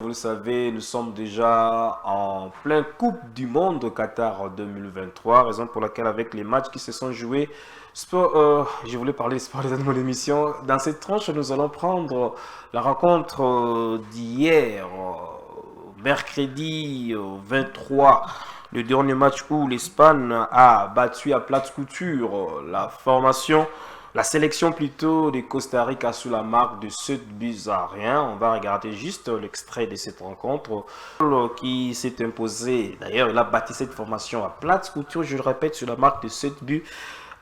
Vous le savez, nous sommes déjà en plein Coupe du Monde Qatar 2023, raison pour laquelle avec les matchs qui se sont joués, je voulais parler sport de mon émission. Dans cette tranche, nous allons prendre la rencontre d'hier, mercredi 23, le dernier match où l'Espagne a battu à plate couture la sélection plutôt de Costa Rica sous la marque de 7 buts à rien. On va regarder juste l'extrait de cette rencontre qui s'est imposé. D'ailleurs, il a bâti cette formation à plate couture, je le répète, sur la marque de 7 buts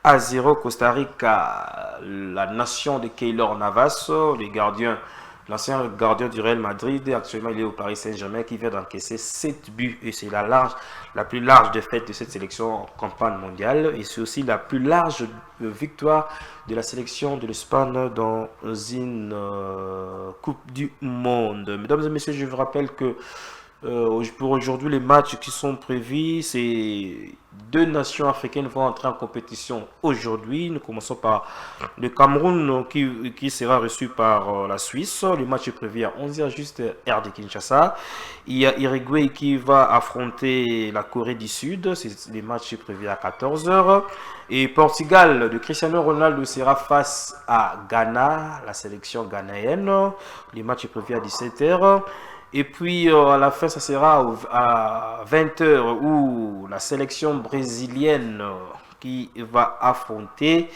à 0. Costa Rica, la nation de Keylor Navas, le gardien, l'ancien gardien du Real Madrid, actuellement il est au Paris Saint-Germain, qui vient d'encaisser 7 buts. Et c'est la plus large défaite de cette sélection en campagne mondiale. Et c'est aussi la plus large victoire de la sélection de l'Espagne dans une Coupe du Monde. Mesdames et messieurs, je vous rappelle que pour aujourd'hui, les matchs qui sont prévus, c'est deux nations africaines vont entrer en compétition aujourd'hui. Nous commençons par le Cameroun qui sera reçu par la Suisse. Le match est prévu à 11h, juste heure de Kinshasa. Il y a Uruguay qui va affronter la Corée du Sud. Le match est prévu à 14h. Et Portugal de Cristiano Ronaldo sera face à Ghana, la sélection ghanéenne. Le match est prévu à 17h. Et puis à la fin, ça sera à 20h où la sélection brésilienne qui va affronter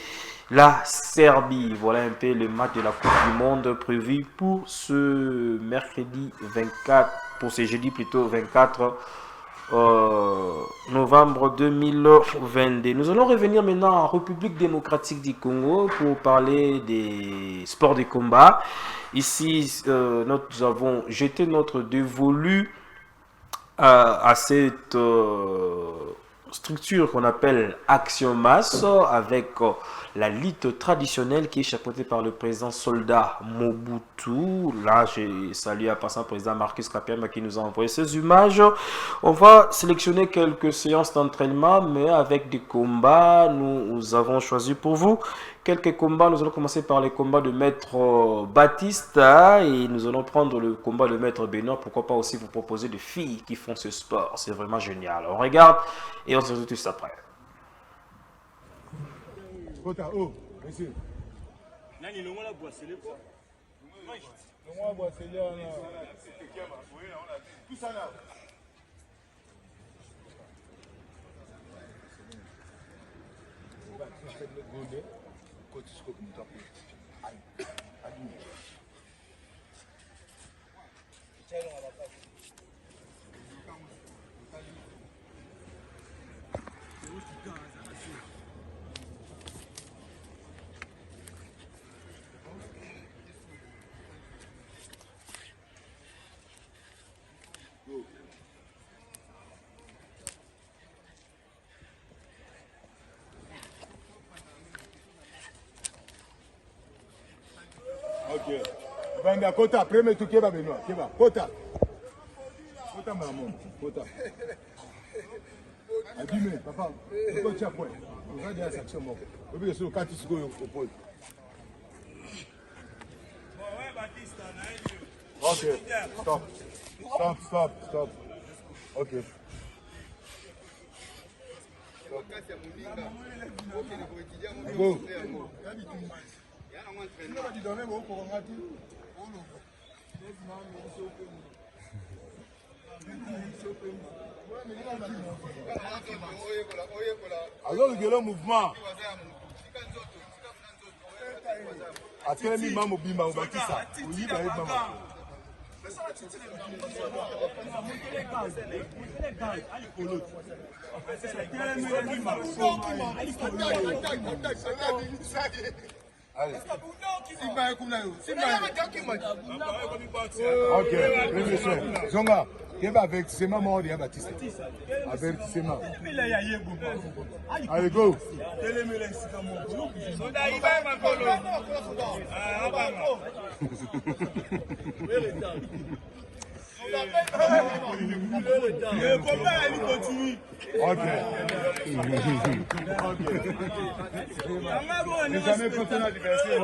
la Serbie. Voilà un peu le match de la Coupe du Monde prévu pour ce mercredi 24, pour ce jeudi plutôt 24 novembre 2022. Nous allons revenir maintenant en République démocratique du Congo pour parler des sports de combat. Ici, nous avons jeté notre dévolu à cette structure qu'on appelle Action Masse avec la lutte traditionnelle qui est chapeautée par le président soldat Mobutu. Là, je salue à passant le président Marcus Kapiama qui nous a envoyé ces images. On va sélectionner quelques séances d'entraînement, mais avec des combats. Nous avons choisi pour vous quelques combats. Nous allons commencer par les combats de Maître Baptista et nous allons prendre le combat de Maître Benoît. Pourquoi pas aussi vous proposer des filles qui font ce sport. C'est vraiment génial. On regarde et on se retrouve tout juste après. Oh, monsieur. Nani le la boiselle quoi? Le boiselle là. Tout ça là. Ok. Banda Kota, premier tout Keba Benoît. Keba, Kota. Kota maman, Kota. Abîmé, papa. Pourquoi tu as point? On va dire à cette chambre. On peut dire quand tu se goes au pôle. Ok, stop. Stop, stop, stop. Ok. Bon. Alors le mouvement. Après mi maman bima on bâtit ça. Oui, bah maman. Allez. Ok, monsieur. Zonga, il va avec ses mamans, il y a Baptiste. Avec ses mamans. Allez, go. Ok. Les amis contre l'adversaire.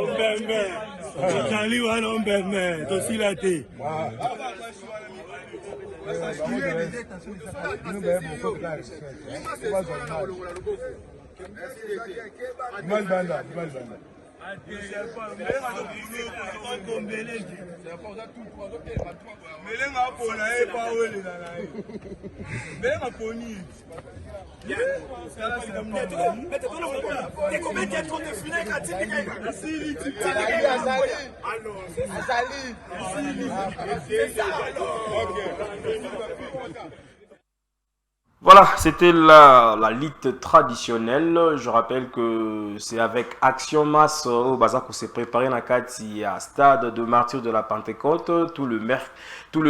Charlie Wallon Bernard, toi aussi la thé. Voilà, c'était la lutte traditionnelle. Je rappelle que c'est avec Action Masse au Bazar qu'on s'est préparé dans le stade de Martyrs de la Pentecôte tout le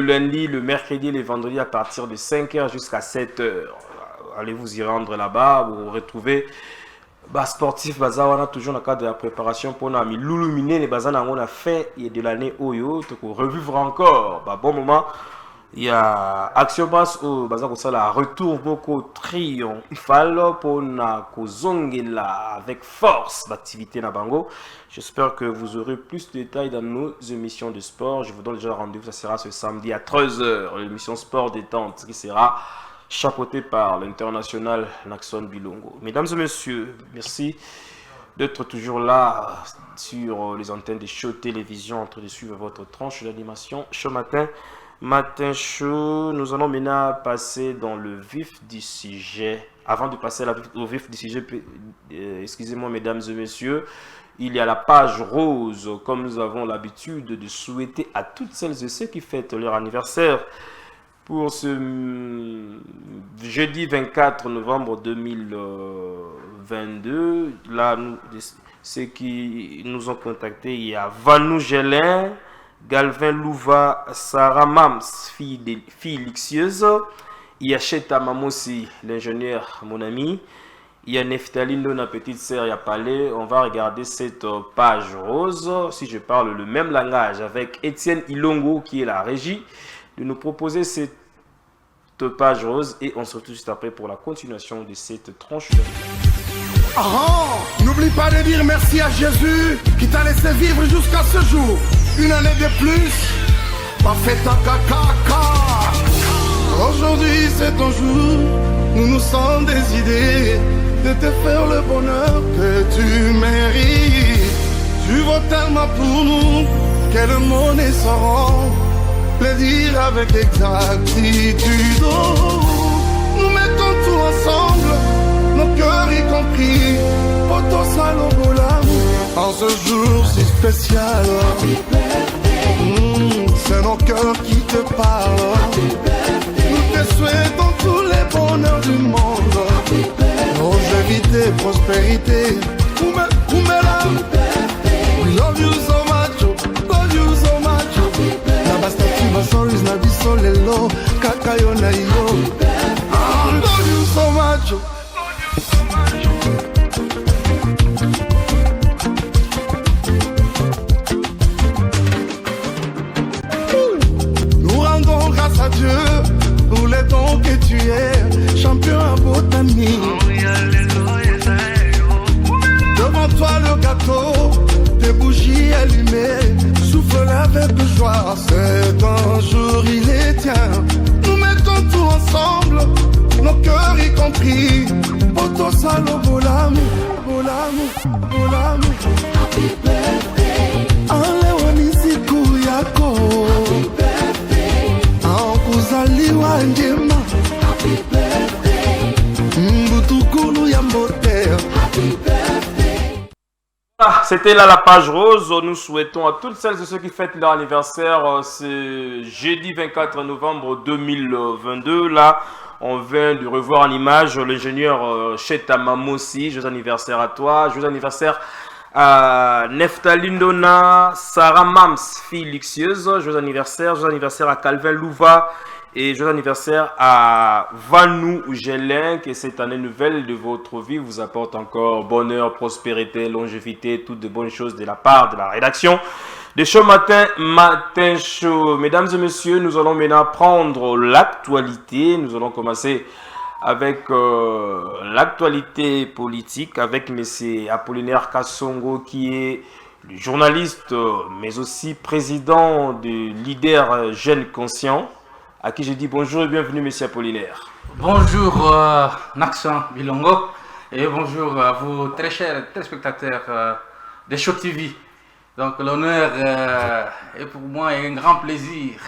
lundi, le mercredi et le vendredi à partir de 5h jusqu'à 7h. Allez vous y rendre là-bas, vous retrouvez sportif Bazar, on a toujours dans le cadre de la préparation pour nous illuminer les Bazar on a fait de l'année Oyo, pour revivre encore. Bon moment. Il y a Action Basse au Bazar la retour beaucoup triomphal pour na kozongela avec force l'activité na bango. J'espère que vous aurez plus de détails dans nos émissions de sport. Je vous donne déjà rendez-vous, ça sera ce samedi à 13h, l'émission Sport Détente qui sera chapeautée par l'international Naxon Bilongo. Mesdames et messieurs, merci d'être toujours là sur les antennes des shows télévision en train de suivre votre tranche d'animation ce Matin chaud, nous allons maintenant passer dans le vif du sujet. Avant de passer au vif du sujet, excusez-moi mesdames et messieurs, il y a la page rose, comme nous avons l'habitude de souhaiter à toutes celles et ceux qui fêtent leur anniversaire pour ce jeudi 24 novembre 2022. Là, ceux qui nous ont contactés, il y a Vanou Gelin, Galvin Louva, Sarah Mams, fille luxueuse. Il y a Cheta Mamossi, l'ingénieur, mon ami. Il y a Neftali Ndona, petite sœur, il y a Palais. On va regarder cette page rose, si je parle le même langage, avec Étienne Ilongo, qui est la régie, de nous proposer cette page rose. Et on se retrouve juste après pour la continuation de cette tranche. N'oublie pas de dire merci à Jésus qui t'a laissé vivre jusqu'à ce jour. Une année de plus, pas fait ta caca. Aujourd'hui c'est ton jour, nous nous sommes des idées de te faire le bonheur que tu mérites. Tu vaux tellement pour nous que le monde est sans le dire avec exactitude. Nous mettons tout ensemble, nos cœurs y compris, poto salobola. En ce jour si spécial, c'est nos cœurs qui te parlent. Nous te souhaitons tous les bonheurs du monde, longévité, prospérité. Oumela, we love you so much, love you so much. Nabastaki basoris na biso lelo, kakayo na yo. Love you so much. Nous rendons grâce à Dieu pour les dons que tu es, champion à botanie. Devant toi le gâteau, tes bougies allumées, souffle avec joie, c'est un jour il est tien. Nous mettons tout ensemble, nos cœurs y compris, poto salo bolamu, bolamu, bolamu. Happy birthday, alewa siku yako. Happy birthday, aokuzaliwa njema. Happy birthday, mbutukulu ya mbote. Happy birthday. C'était là la page rose. Nous souhaitons à toutes celles et ceux qui fêtent leur anniversaire ce jeudi 24 novembre 2022. Là, on vient de revoir en image l'ingénieur Cheta Mamossi. Joyeux anniversaire à toi. Joyeux anniversaire à Neftali Ndona, Sarah Mams, fille luxueuse. Joyeux anniversaire à Calvin Louva. Et joyeux anniversaire à Vanou Gelin, que cette année nouvelle de votre vie vous apporte encore bonheur, prospérité, longévité, toutes de bonnes choses de la part de la rédaction De chaud matin, matin chaud. Mesdames et messieurs, nous allons maintenant prendre l'actualité. Nous allons commencer avec l'actualité politique avec M. Apollinaire Kassongo qui est le journaliste mais aussi président du leader Jeunes Conscients, à qui je dis bonjour et bienvenue M. Apollinaire. Bonjour Naxan Bilongo et bonjour à vous très chers téléspectateurs de Show TV. Donc l'honneur est pour moi un grand plaisir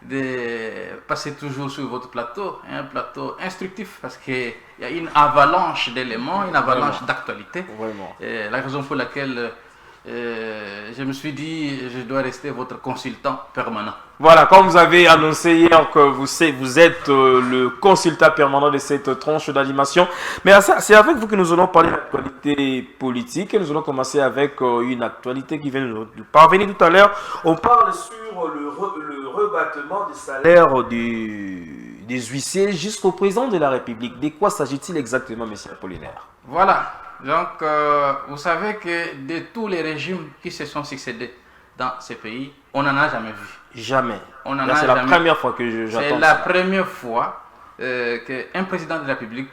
de passer toujours sur votre plateau, un plateau instructif parce qu'il y a une avalanche d'éléments, une avalanche d'actualités. La raison pour laquelle je me suis dit je dois rester votre consultant permanent. Voilà, comme vous avez annoncé hier que vous êtes le consultant permanent de cette tranche d'animation. Mais c'est avec vous que nous allons parler de l'actualité politique. Et nous allons commencer avec une actualité qui vient de nous parvenir tout à l'heure. On parle sur le rebattement des salaires des huissiers jusqu'au président de la République. De quoi s'agit-il exactement, M. Apollinaire? Voilà, donc vous savez que de tous les régimes qui se sont succédés dans ces pays, on n'en a jamais vu. Jamais. C'est la première fois que j'entends. C'est la première fois qu'un président de la République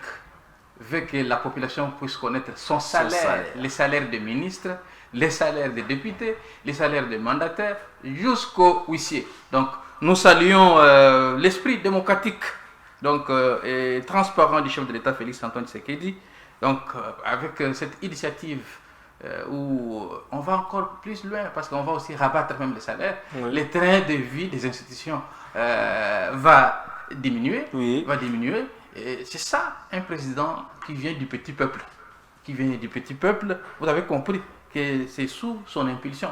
veut que la population puisse connaître son salaire, les salaires des ministres, les salaires des députés, les salaires des mandataires, jusqu'aux huissiers. Donc, nous saluons l'esprit démocratique et transparent du chef de l'État, Félix Antoine Tshisekedi. Donc, avec cette initiative où on va encore plus loin parce qu'on va aussi rabattre même les salaires, le train de vie des institutions va diminuer, Et c'est ça un président qui vient du petit peuple. Vous avez compris que c'est sous son impulsion.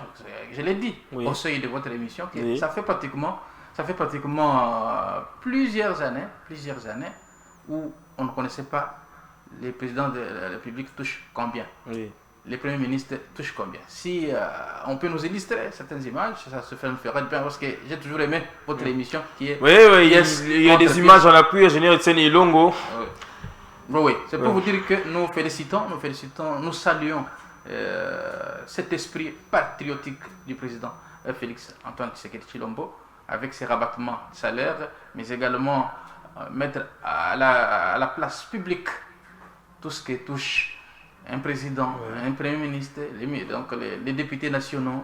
Je l'ai dit au seuil de votre émission que ça fait pratiquement plusieurs années où on ne connaissait pas les présidents de la République touchent combien. Les premiers ministres touchent combien. Si on peut nous illustrer certaines images, ça se ferait bien parce que j'ai toujours aimé votre émission qui est... il y a des images en appui, ingénieur Etienne Ilongo. Oui, c'est pour vous dire que nous saluons cet esprit patriotique du président Félix Antoine Tshisekedi Tshilombo avec ses rabattements de salaire, mais également mettre à la place publique tout ce qui touche un président, un premier ministre, les députés nationaux,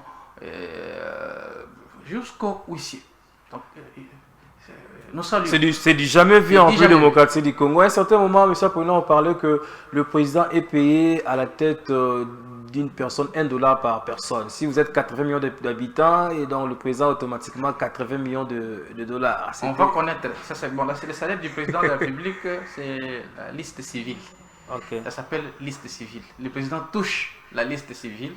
jusqu'au huissier. Donc, c'est du jamais vu en République démocratique du Congo. À un certain moment, M. Apollinaire, on parlait que le président est payé à la tête d'une personne $1 par personne. Si vous êtes 80 millions d'habitants, et donc le président automatiquement 80 millions de dollars. On va connaître, ça c'est bon, là c'est le salaire du président de la République, c'est la liste civile. Ça s'appelle liste civile. Le président touche la liste civile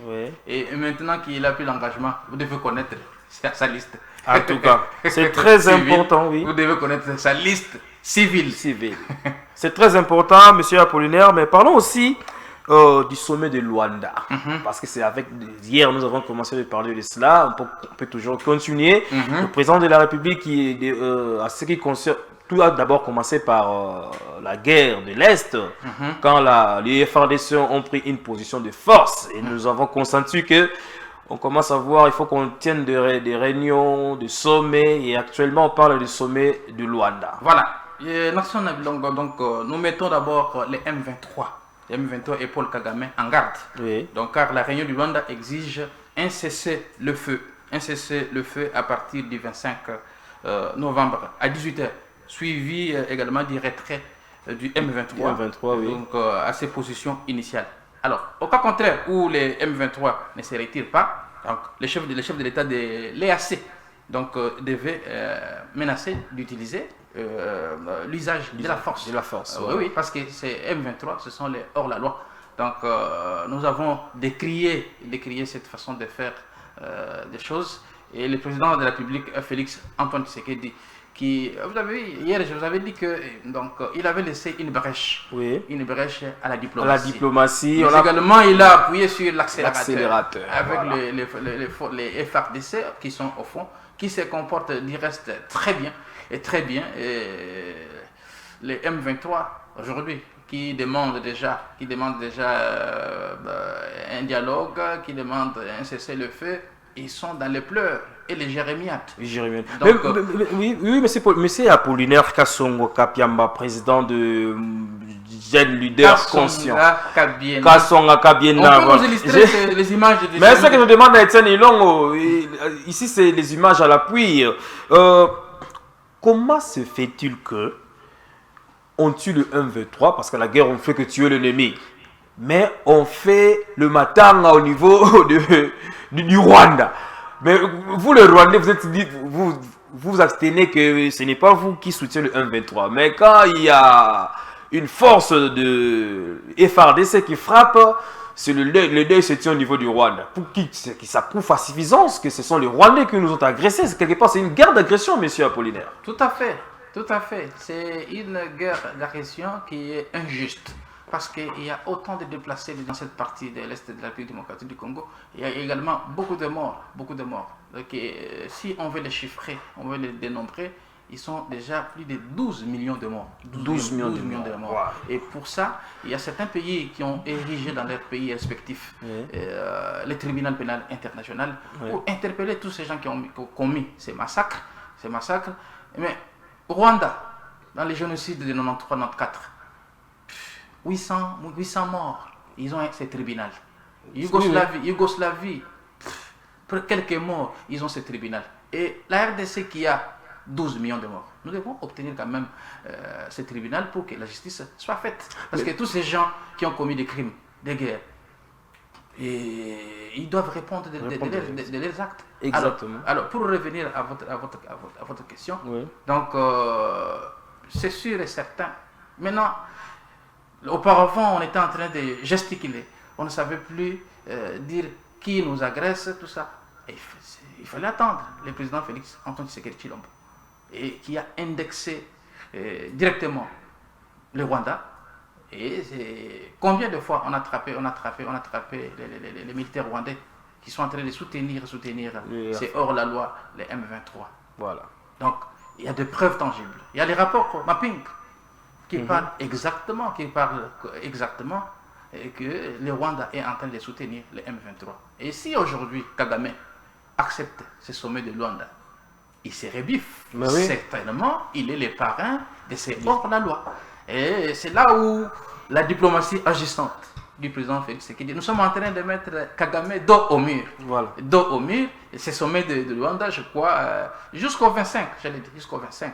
et maintenant qu'il a pris l'engagement, vous devez connaître sa liste. En tout cas, c'est très important, Vous devez connaître sa liste civile. C'est très important, M. Apollinaire, mais parlons aussi du sommet de Luanda. Parce que c'est hier, nous avons commencé à parler de cela, on peut toujours continuer. Le président de la République, qui est, à ce qui concerne, tout a d'abord commencé par la guerre de l'Est, quand les FARDC ont pris une position de force. Et nous avons consenti que on commence à voir, il faut qu'on tienne des réunions, des sommets. Et actuellement, on parle du sommet de Luanda. Voilà. Donc, nous mettons d'abord les M23. Les M23 et Paul Kagame en garde. Donc, car la réunion du Luanda exige un cessez-le-feu. Un cessez-le-feu à partir du 25 novembre à 18h. Suivi également du retrait du M23, donc à ses positions initiales. Alors, au cas contraire où les M23 ne se retirent pas, donc le chef de l'État de l'EAC devait menacer d'utiliser l'usage de la force. Oui, parce que ces M23, ce sont les hors-la-loi. Donc, nous avons décrié cette façon de faire des choses. Et le président de la République, Félix Antoine Tshisekedi, vous avez vu, hier je vous avais dit que il avait laissé une brèche à la diplomatie. Mais également il a appuyé sur l'accélérateur avec les FARDC qui sont au fond, qui se comportent du reste très bien. Et les M23 aujourd'hui qui demandent déjà un dialogue, qui demandent un cessez-le-feu, ils sont dans les pleurs et les jérémiates. Donc, oui, mais c'est Apollinaire Kassongo Kapiamba, président de Jeune Leader Conscient. Kassonga Kabiena. On peut nous illustrer les images de mais c'est ce que je demande à Etienne Ilongo. Ici, c'est les images à l'appui. Comment se fait-il que on tue le 1v3 parce que la guerre, on fait que tuer l'ennemi. Mais on fait le matanga au niveau du Rwanda. Mais vous, le Rwandais, vous abstenez que ce n'est pas vous qui soutiez le 1v3. Mais quand il y a une force de FRDC qui frappe, c'est le deuil se tient au niveau du Rwanda. Pour qui ça prouve à suffisance que ce sont les Rwandais qui nous ont agressés. Quelque part, c'est une guerre d'agression, monsieur Apollinaire. Tout à fait. Tout à fait. C'est une guerre d'agression qui est injuste. Parce qu'il y a autant de déplacés dans cette partie de l'Est de la République démocratique du Congo. Il y a également beaucoup de morts. Donc, si on veut les chiffrer, on veut les dénombrer, ils sont déjà plus de 12 millions de morts. 12 millions de morts. Wow. Et pour ça, il y a certains pays qui ont érigé dans leurs pays respectifs le tribunal pénal international pour interpeller tous ces gens qui ont commis ces massacres. Mais Rwanda, dans les génocides de 93-94, 800 morts, ils ont ces tribunaux. Yougoslavie, quelques morts, ils ont ces tribunaux. Et la RDC qui a 12 millions de morts, nous devons obtenir quand même ce tribunal pour que la justice soit faite. Parce que tous ces gens qui ont commis des crimes, des guerres, et ils doivent répondre de leurs actes. Exactement. Alors, pour revenir à votre question, donc c'est sûr et certain. Maintenant, auparavant, on était en train de gesticuler. On ne savait plus dire qui nous agresse, tout ça. Et il fallait attendre le président Félix Antoine Tshisekedi Tshilombo, et qui a indexé directement le Rwanda. Et combien de fois on a attrapé les militaires rwandais qui sont en train de soutenir c'est hors la loi, les M23. Voilà. Donc, il y a des preuves tangibles. Il y a les rapports mapping qui parlent exactement et que le Rwanda est en train de soutenir les M23. Et si aujourd'hui Kagame accepte ce sommet de Luanda, il se rebiffe. Certainement, il est le parrain de ces hors-la-loi. Et c'est là où la diplomatie agissante du président Félix Tshisekedi, nous sommes en train de mettre Kagame dos au mur. Voilà. Dos au mur, et ce sommet de Luanda, je crois, jusqu'au 25, j'allais dire, jusqu'au 25.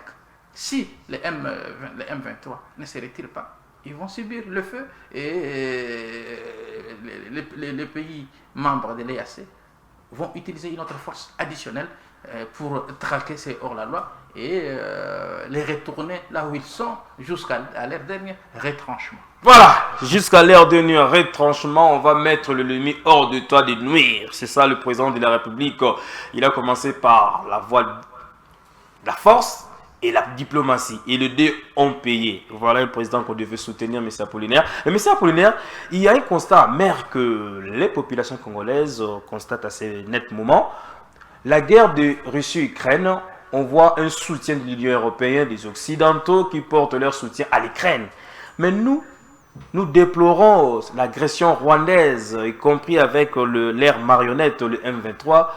Si les M23 ne se retirent pas, ils vont subir le feu et les pays membres de l'EAC vont utiliser une autre force additionnelle pour traquer ces hors-la-loi et les retourner là où ils sont jusqu'à leur dernier retranchement. Voilà, jusqu'à leur dernier retranchement, on va mettre l'ennemi hors de toi de nuire. C'est ça le président de la République. Il a commencé par la voie de la force et la diplomatie. Et les deux ont payé. Voilà le président qu'on devait soutenir, M. Apollinaire. Mais M. Apollinaire, il y a un constat amer que les populations congolaises constatent à ces nets moments. La guerre de Russie-Ukraine, on voit un soutien de l'Union européenne, des Occidentaux qui portent leur soutien à l'Ukraine. Mais nous déplorons l'agression rwandaise, y compris avec l'ère marionnette, le M23.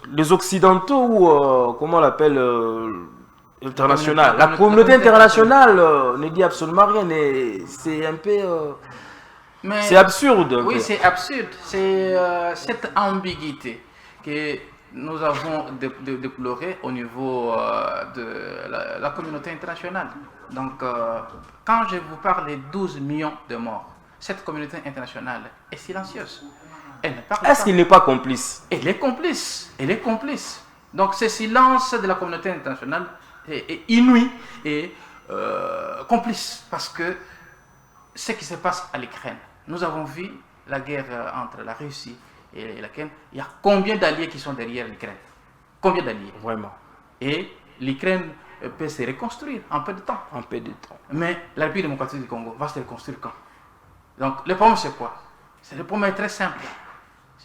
Les Occidentaux, ou comment on l'appelle, international. La communauté internationale ne dit absolument rien. C'est un peu... c'est absurde. Oui, c'est absurde. C'est cette ambiguïté que nous avons déplorée au niveau de la communauté internationale. Donc, quand je vous parle des 12 millions de morts, cette communauté internationale est silencieuse. Est-ce qu'il n'est pas complice? Elle est complice. Elle est complice. Donc, ce silence de la communauté internationale est inouï et complice. Parce que ce qui se passe à l'Ukraine, nous avons vu la guerre entre la Russie et l'Ukraine. Il y a combien d'alliés qui sont derrière l'Ukraine? Combien d'alliés? Vraiment. Et l'Ukraine peut se reconstruire en peu de temps. En peu de temps. Mais la République démocratique du Congo va se reconstruire quand? Donc, le problème, c'est quoi? Le problème est très simple.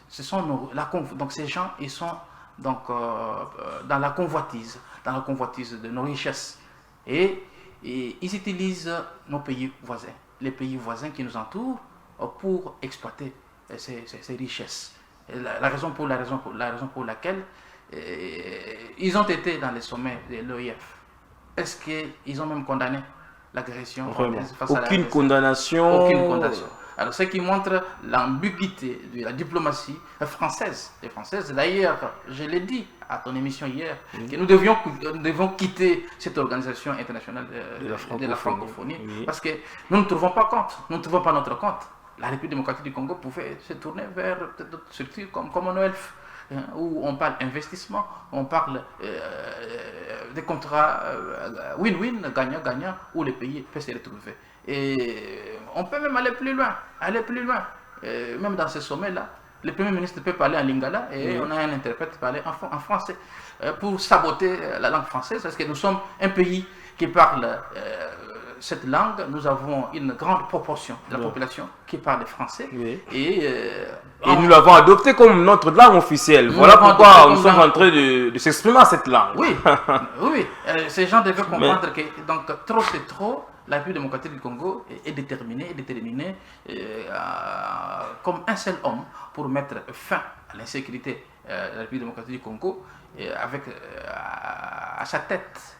Ce sont donc ces gens, ils sont donc, dans la convoitise de nos richesses. Et ils utilisent nos pays voisins, les pays voisins qui nous entourent, pour exploiter ses richesses. Et la raison pour laquelle ils ont été dans les sommets de l'OIF. Est-ce qu'ils ont même condamné l'agression face à la Aucune condamnation. Aucune condamnation. Alors, ce qui montre l'ambiguïté de la diplomatie française. Les Françaises, d'ailleurs, je l'ai dit à ton émission hier, que nous devions quitter cette organisation internationale de la francophonie, parce que nous ne trouvons pas compte, nous ne trouvons pas notre compte. La République démocratique du Congo pouvait se tourner vers d'autres structures comme Commonwealth, où on parle investissement, on parle des contrats win-win, gagnant-gagnant, où les pays peuvent se retrouver. Et on peut même aller plus loin, même dans ce sommet-là. Le Premier ministre peut parler en lingala et on a un interprète qui parle en français pour saboter la langue française, parce que nous sommes un pays qui parle cette langue. Nous avons une grande proportion de la population qui parle français et nous l'avons adopté comme notre langue officielle. Voilà pourquoi nous sommes en train de s'exprimer à cette langue. Oui. Ces gens devaient comprendre que donc, trop c'est trop. La République démocratique du Congo est déterminée comme un seul homme pour mettre fin à l'insécurité de la République démocratique du Congo, avec à sa tête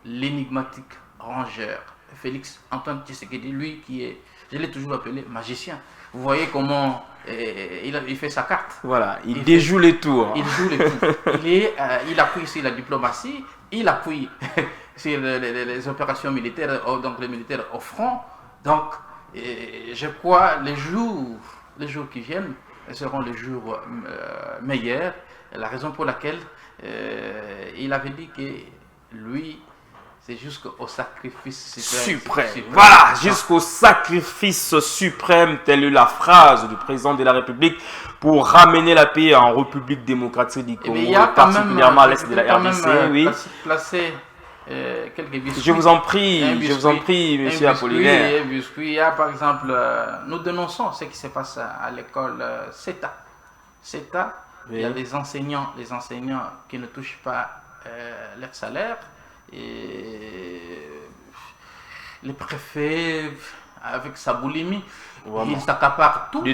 l'énigmatique rongeur Félix Antoine Tshisekedi, lui qui est, je l'ai toujours appelé magicien. Vous voyez comment il fait sa carte. Voilà, il déjoue les tours. Il joue les tours. Il appuie sur la diplomatie, il appuie sur les opérations militaires, donc les militaires au front. Donc, je crois les jours qui viennent seront les jours meilleurs. La raison pour laquelle il avait dit que lui, c'est jusqu'au sacrifice suprême. Voilà, jusqu'au sacrifice suprême, telle est la phrase du président de la République pour ramener la paix en République démocratique du Congo, particulièrement à l'est de la RDC. Placer quelques biscuits. Je vous en prie, monsieur Apollinaire. Il y a par exemple, nous dénonçons ce qui se passe à l'école CETA. CETA, il y a des enseignants qui ne touchent pas leur salaire. Et les préfets, avec sa boulimie, ils s'accaparent tout.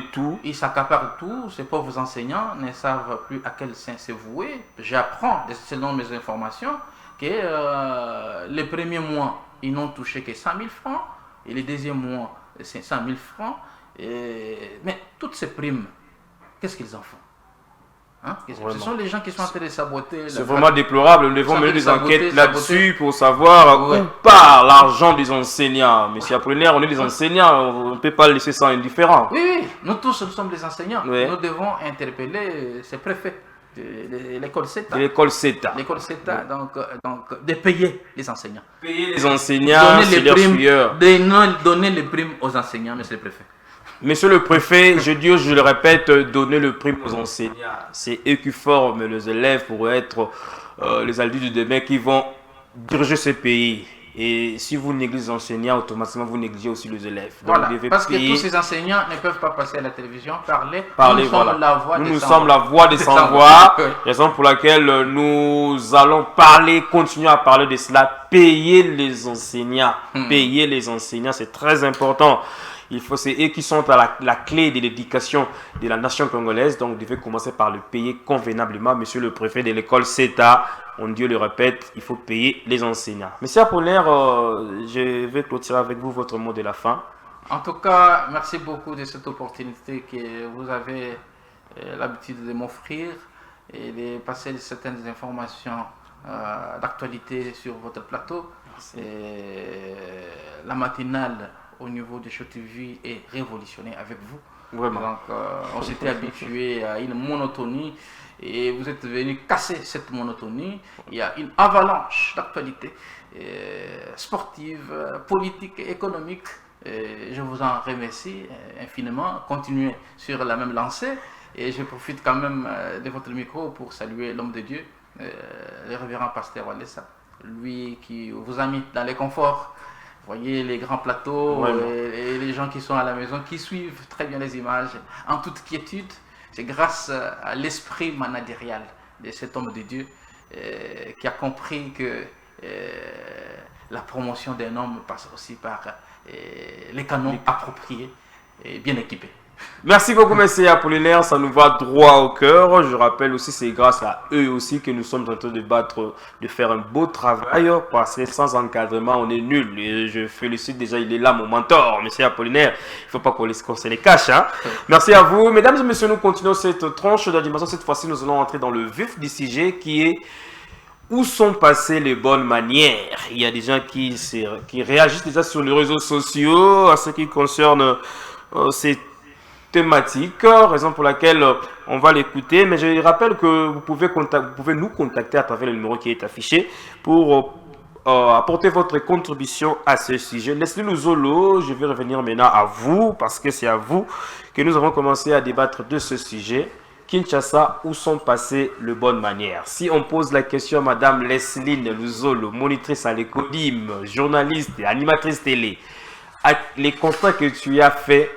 Ils s'accaparent tout. Ces pauvres enseignants ne savent plus à quel sein se vouer. J'apprends, selon mes informations, que les premiers mois, ils n'ont touché que 100 000 francs. Et les deuxièmes mois, 500 000 francs. Mais toutes ces primes, qu'est-ce qu'ils en font? Ce sont les gens qui sont en train de saboter. C'est vraiment déplorable. Nous devons mener des enquêtes là-dessus pour savoir où part l'argent des enseignants. Monsieur Apollinaire, on est des enseignants, on ne peut pas laisser ça indifférent. Oui, nous tous, nous sommes des enseignants. Nous devons interpeller ces préfets de l'école CETA. L'école CETA. L'école CETA, donc de payer les enseignants. Payer les enseignants, c'est leur sueur. Donner les primes aux enseignants, monsieur le préfet. Monsieur le préfet, je le répète, donner le prix aux enseignants. C'est eux qui forment les élèves pour être les adultes de demain qui vont diriger ce pays. Et si vous négligez les enseignants, automatiquement vous négligez aussi les élèves. Donc, voilà, parce que tous ces enseignants ne peuvent pas passer à la télévision, parler. Nous voilà. sommes la voix des sans-voix. Raison pour laquelle nous allons continuer à parler de cela. Payer les enseignants. Payer les enseignants, c'est très important. C'est eux qui sont à la clé de l'éducation de la nation congolaise. Donc, vous devez commencer par le payer convenablement. Monsieur le préfet de l'école CETA, on Dieu le répète, il faut payer les enseignants. Monsieur Apollinaire, je vais clôturer avec vous votre mot de la fin. En tout cas, merci beaucoup de cette opportunité que vous avez l'habitude de m'offrir et de passer certaines informations d'actualité sur votre plateau. La matinale au niveau de Show TV est révolutionné avec vous. Vraiment. Donc, on s'était habitué à une monotonie et vous êtes venu casser cette monotonie. Il y a une avalanche d'actualités sportives, politiques, économiques. Je vous en remercie infiniment. Continuez sur la même lancée. Et je profite quand même de votre micro pour saluer l'homme de Dieu, le révérend pasteur Walesa, lui qui vous a mis dans les conforts. Vous voyez les grands plateaux et les gens qui sont à la maison, qui suivent très bien les images en toute quiétude. C'est grâce à l'esprit managérial de cet homme de Dieu qui a compris que la promotion d'un homme passe aussi par les canons appropriés et bien équipés. Merci beaucoup, monsieur Apollinaire. Ça nous va droit au cœur. Je rappelle aussi, c'est grâce à eux aussi que nous sommes en train de faire un beau travail. Parce que sans encadrement, on est nul. Et je félicite déjà, il est là, mon mentor, monsieur Apollinaire. Il ne faut pas qu'on se les cache. Hein. Merci à vous. Mesdames et messieurs, nous continuons cette tranche d'animation. Cette fois-ci, nous allons entrer dans le vif du sujet qui est où sont passées les bonnes manières. Il y a des gens qui réagissent déjà sur les réseaux sociaux à ce qui concerne ces thématique, raison pour laquelle on va l'écouter, mais je rappelle que vous pouvez nous contacter à travers le numéro qui est affiché pour apporter votre contribution à ce sujet. Leslie Luzolo, je vais revenir maintenant à vous, parce que c'est à vous que nous avons commencé à débattre de ce sujet. Kinshasa, où sont passées les bonnes manières? Si on pose la question à Madame Leslie Luzolo, monitrice à l'Ecodim, journaliste et animatrice télé, les constats que tu as fait,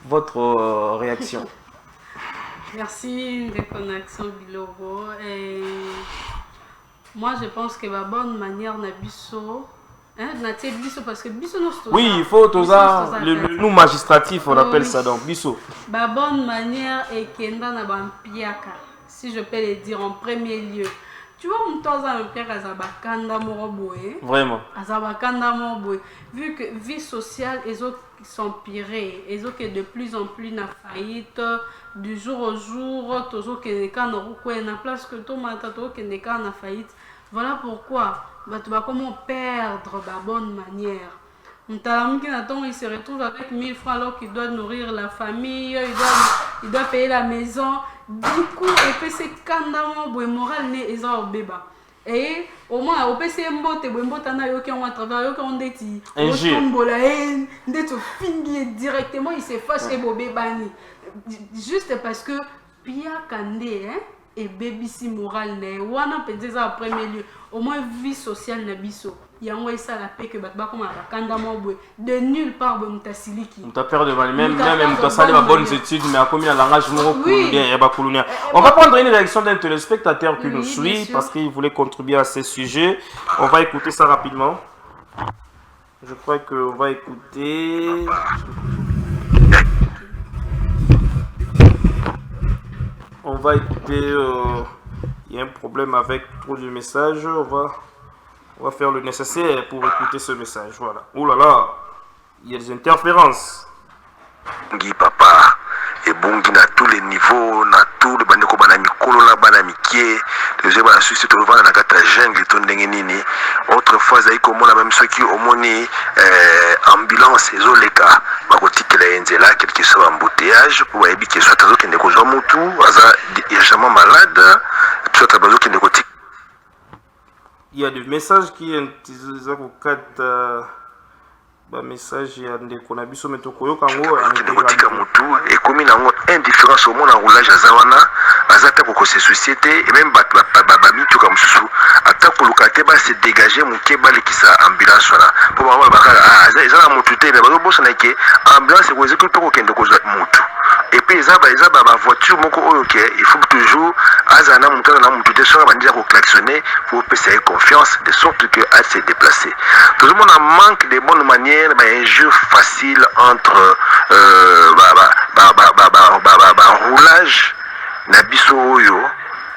votre réaction? Merci de connexion Biloro. Et moi je pense que la bonne manière na biso parce que biso oui, il faut nous magistratif on appelle ça donc biso. La bonne manière est kenda na bampiaka, si je peux le dire en premier lieu. Tu vois, on t'a vraiment. Vu que vie sociale, ils sont pirés, ils ont que de plus en plus na faillite, du jour au jour, toujours que les cas na place que tout matado que les cas na faillite. Voilà pourquoi, tu vas comment perdre la bonne manière. Il se retrouve avec 1000 francs alors qu'il doit nourrir la famille, il doit payer la maison. Du coup, et puis c'est quand même moral né et ça bébé. Et au moins au PC mbote na yo qui on travailler qui on déti. On tombe la haine, d'être fini directement, il se fâche et bobé bani. Juste parce que Pia Kandé et baby si moral né. Wana peut dire ça en premier lieu. Au moins vie sociale na biso. Il y a un ça la paix que batba comme de nulle part mutasiliki. On t'a perdu même quand ça les bonnes études mais à combien langage on va prendre une réaction d'un téléspectateur qui nous suit parce qu'il voulait contribuer à ce sujet. On va écouter ça rapidement. Je crois qu'on va écouter. On va écouter. Il y a un problème avec trop de messages. On va faire le nécessaire pour écouter ce message. Voilà. Oh là là, il y a des interférences. Bongi papa, et bongi na tous les niveaux, na tout le bandeko bana mikolo la bana mikie, les gens bana suite to vana na kata jungle to ndenge nini. Autrefois zaï comme on a même ceux qui au moni ambulance et zoleka, bakotiki la enzela quelque soit embouteillage pour aider que soit tazo kende ko mutu, aza irgemment malade, soit tazo kende ko. Il y a des messages qui utilisent au cadre message ya ndeko na biso metoko yo kango anakotika mutu et comme il a une indifférence au monde en roulage azawana azata ko se société et même ba mitu comme susu ata ko lukate ba se dégager muke ba lekisa ambulance wana pour ba ba ezala mutu te ba boso na ke ambulance ko ezeko ko kende ko mutu et puis ezaba voiture moko oyo ke il faut toujours azana mutu na mutu te so ba ndija ko klaxonner pour passer confiance de sorte que à se déplacer. Tout le monde a manque de bonnes manières. Un jeu facile entre roulage na biso oyo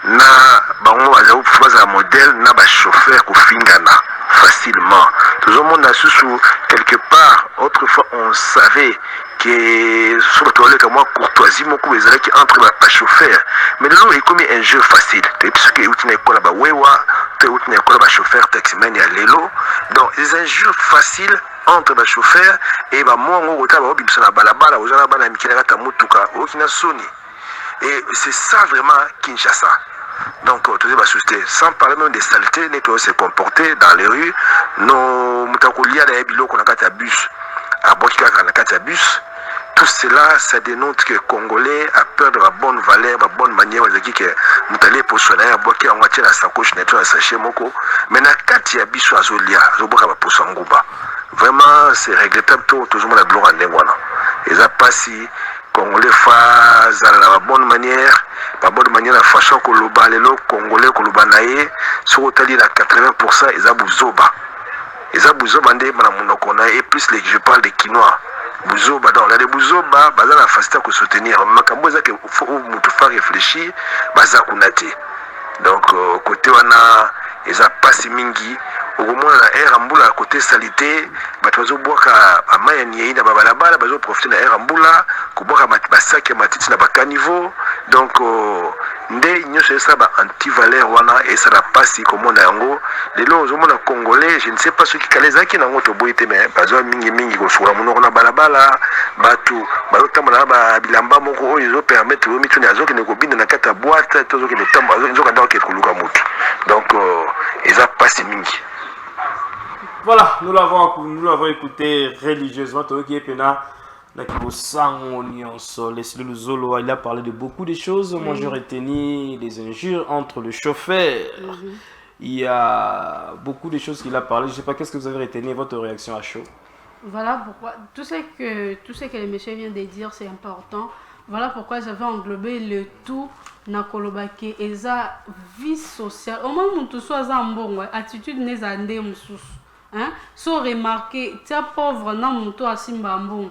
na bango baza modèle na ba chauffeur ko fingana facilement. Tout le monde a sous quelque part autrefois on savait que sur le toilette comme moi courtoisie moko ezala qui entre ba chauffeur mais là il comme un jeu facile et puis ce que utina école ba wewa te utina école ba chauffeur taximan ya lelo donc c'est un jeu facile entre les chauffeurs et bah moi on retrouve au na balabala aux gens bana mikela ta mutuka okina soni et c'est ça vraiment Kinshasa. Donc tout va souhaiter sans parler même des saletés nettoyer se comporter dans les rues nos mutakolia da biloko na kata bus à Bokika na kata bus. Tout cela, ça dénote que les Congolais a peur de la bonne valeur, de la bonne manière. Ils disent que nous allons pour soigner, bloquer en moitié la sacoche, nettoyer la sachet moko. Mais na kati ya biso azolia, zoboka ba pour sanguba. Vraiment, c'est regrettable tout le monde a gloire en Nengwana. Ils n'ont pas si Congolais font la bonne manière la façon que les Congolais que le banaye, sur au tali la 80%, ils ont zoba. eza buzoba nde na monoko na et plus je parle de quinoa buzoba donc les buzoba baza na facilité à soutenir makambo eza que faut mutu fa réfléchir baza kuna te donc côté wana eza pasi mingi okomona na air ambula côté salité bato bazobwaka amaya niei na babalabala bazoprofite na air ambula kobwaka basaki ya matiti na bakaniveau donc nde nyonso esala ba antivaleur wana esala pasi komona yango lelo ozomona congolais je ne sais pas soki kala ezalaki nango toboyi te mais bazwa mingi kosukola monoko na balabala bato bazotambola na bilamba moko oyo ezopermettre oyo mituni azokende kobinda na kati ya boite tozokende nzokanda okende koluka motu donc eza pasi mingi. Voilà, nous l'avons écouté religieusement. Il a parlé de beaucoup de choses. Moi, j'ai retenu des injures entre le chauffeur. Il y a beaucoup de choses qu'il a parlé. Je ne sais pas, qu'est-ce que vous avez retenu, votre réaction à chaud? Voilà pourquoi tout ce que le monsieur vient de dire, c'est important. Voilà pourquoi j'avais englobé le tout na kolobaki eza vie sociale. Au moment où tout soit en bon, attitude n'est à ndemsusu. Hein? So remarquer, tia pauvre na muto asimba mbon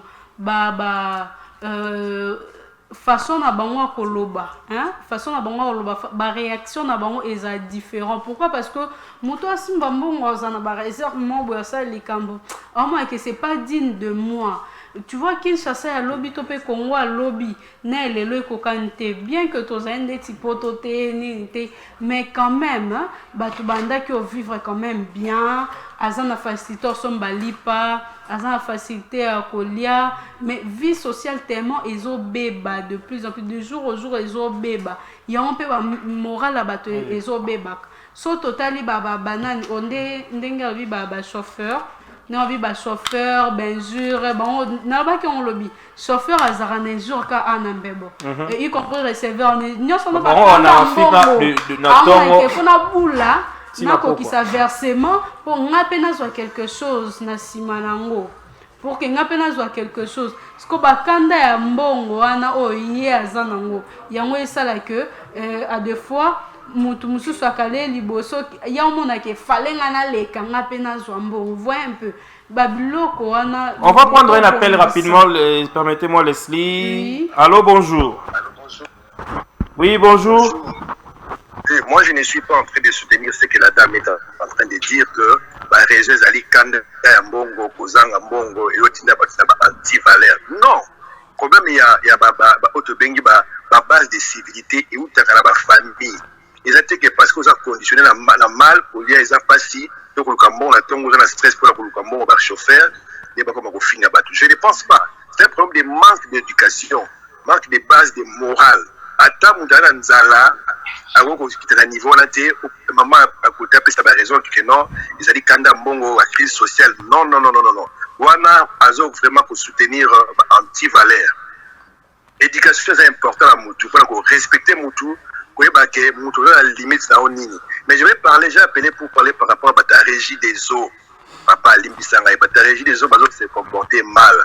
façon na bango koloba, hein? Façon na bango koloba, ba réaction na bango est différent. Pourquoi? Parce que muto asimba mbon ozana ba réserve mo ça likambo. Au moins que c'est pas digne de moi. Tu vois Kinshasa ya lobby topé Congo a lobby na lelo ekokante bien que tozande tipoto te ni te mais quand même hein, batu banda qui vivre quand même bien azana facilité somba lipa azana facilité à kolia mais vie sociale tellement ezo beba de plus en plus de jour au jour ezo beba ya on peut moral à batu ezo beba so totali baba banane onde ndenga vi baba chauffeur non vi ba chauffeur benjure bon na ba ki on lobby chauffeur azara na jour ka anambebo et y compris receveur nous sommes pas on a envie de natongo il faut na bula na ko ki sa versement pour ngapena zo quelque chose na simanango pour que ngapena zo quelque chose ce ko bakanda ya mbongo wana o yé azanango yango esala que à deux fois mutu mususu akale liboso ya omona ke falenga na leka nga pena zwambo on voit un peu babiloko wana. On va prendre un appel rapidement, permettez-moi Leslie. Oui. Allô, bonjour. Allô, bonjour. Oui, bonjour. Oui, moi je ne suis pas en train de soutenir ce que la dame est en train de dire que bah réseau ali kanda ya mbongo kozanga mbongo et otinda ba anti-valeur. Non. Quand même il y a ba otobengi ba base de civilité et utakala ba famille. Ils ont été parce que vous avez conditionné la mal pour dire ils ont pas si donc le cambon la tongue vous avez stress pour le cambon va chauffeur n'est pas comme finir battu. Je ne pense pas. C'est un problème de manque d'éducation, manque de base de morale. À table dans nzala à gros qui niveau là tu maman à côté après ça va raison que non ils ont dit kanda mbongo la crise sociale non wana azo vraiment pour soutenir anti-valeur. Éducation c'est important à mutu pour respecter mutu. La limite mais je vais parler, j'ai appelé pour parler par rapport à la régie des eaux. Papa Limbisanga, la régie des eaux se comporter mal.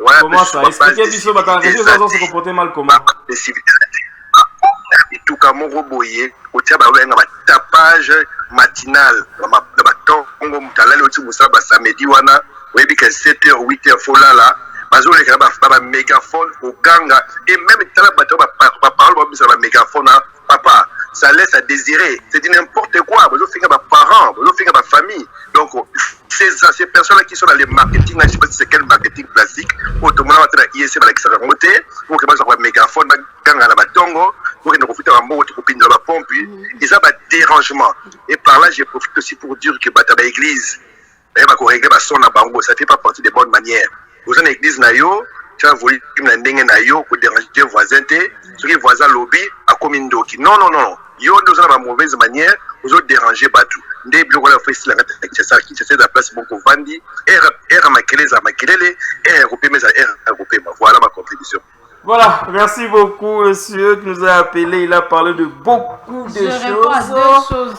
Ouais, comment ça? Expliquez-moi, la régie des eaux se comporter mal comment? Tout comme on roboyé, au tiers un tapage matinal. Samedi, wana, oui, que 7h, 8h, faut là. Bazole kaba mégaphone au ganga et même tala bato ba parole ba mégaphone papa ça laisse à désirer c'est n'importe quoi bazo finga ba parents bazo finga ba famille donc ces personnes là qui sont dans le marketing je sais pas si c'est quel marketing classique automatiquement va tra ISC ba l'extra monter pour que bazo ba mégaphone ba ganga na batongo pour que nous profite ba mbo to copine de la pompe et ça va dérangement et par là je profite aussi pour dire que ba église et ba ko régler ba son na bango ça fait pas partie des bonnes manières. Vous avez une église nayo, tu as voulu une ndenge nayo pour déranger voisin te, ceux qui voisin lobby à commune d'oki. Non. Yo nous avons une mauvaise manière, vous avez dérangé batou. Ndé bloco la fait la ça qui c'est la place beaucoup vandi, à makelele, et regroupé mes regroupé. Voilà ma contribution. Voilà, merci beaucoup monsieur qui nous a appelé, il a parlé de beaucoup de choses. Je réponds à deux choses.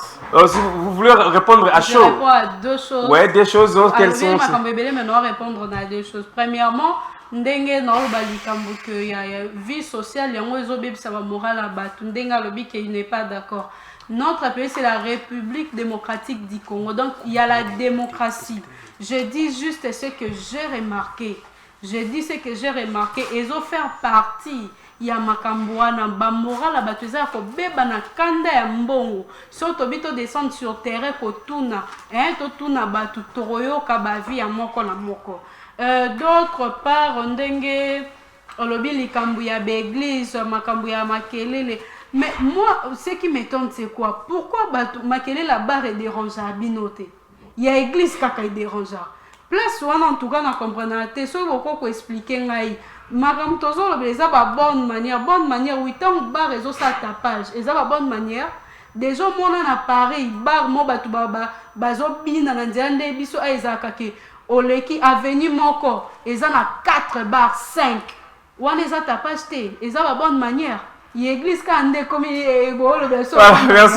Si vous voulez répondre à chaud. Je réponds à deux choses. Ouais, des choses. Quelles sont maintenant répondre à deux choses. Premièrement, ndenge naoloba likambo ke ya vie sociale yango ezobebisa bamoral ya bato ndenge alobi ke il n'est pas d'accord. Notre pays c'est la République démocratique du Congo, donc il y a la démocratie. Je dis juste ce que j'ai remarqué. Je dis ce que j'ai remarqué. Ils ont fait partie. Il y a Makambouana, Bamoral, Abatuza, Beba na Kanda ya Mbongo. Surtout, bito descendre sur terrain pour Tuna. Tuna Batu Toroyo, Kabavi, à Moko na Moko. D'autre part, Ndenge, Olobi, Likambouya, Béglise, Makambouya, Makelele. Mais moi, ce qui m'étonne, c'est quoi? Pourquoi Makelele la barre est dérangeable à Binoté? Il y a église qui est dérangeable. Place où en tout cas, on comprend. C'est ce que je expliquer. Madame Tozo, les a bonne manière, 8 ans, bar et ça tapage, et ça bonne manière. Déjà, mon appareil, bar, mon batubaba, bazo bin, nandiande, biso, aizakake, oleki, avenue moko, et ça a 4 bars, 5. Ou on les a tapage, et ça bonne manière. Merci